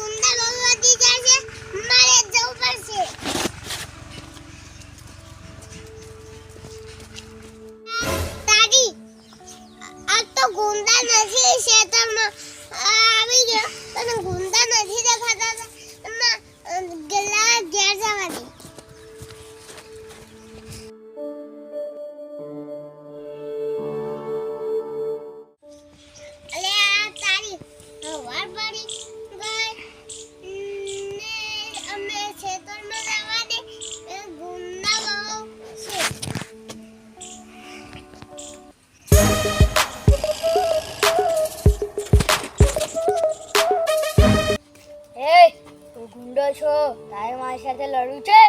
ગુંડા બહુ વધી જાય છે, મારે જવું પડશે. દાદી, આ તો ગુંડા નથી, ખેતરમાં આવી ગયો પણ ગુંડા નથી દેખાતા. ગલા ઘેર જવા દે. અલે આ તારી હવાર પડી ગઈ ને અમે ખેતરમાં જવા દે. ગુંડા બહુ છે. તું ગુંડો છો, તારે મારી સાથે લડવું છે?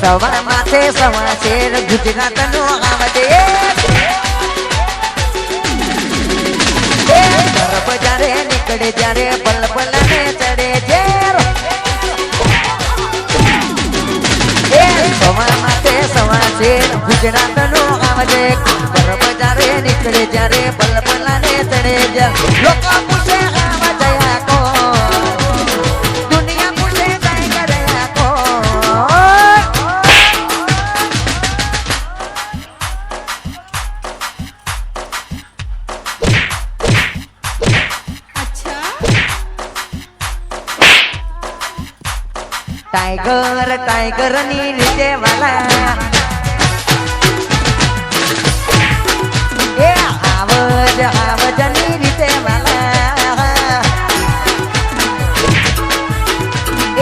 સવા માથે સવા શેર ગુજરાતનો આવડે બરફ જ્યારે નીકળે જ્યારે પલપલાને ચડે સવા માથે સવા શેર ગુજરાતનો આવડે બરફ જ્યારે નીકળે જ્યારે પલપલાને ચડે લોકો પૂછે આવા જયા કો દુનિયા પૂછે જાય ગયા કો टाइगर टाइगर नी रीते वाला ए आवज आवज नी रीते वाला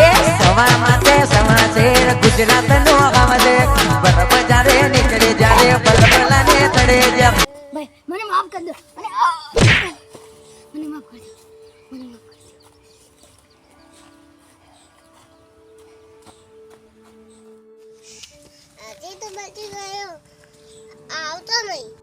ए सवा माथे सवा शेर गुजरात नो आवज बरफ जारे निकले जारे बलबला ने तड़े जा ભાઈ મને માફ કરી દો. મને માફ કરી દો. મને માફ કરી દો. આજે તો બચી ગયો, આવતો નહીં.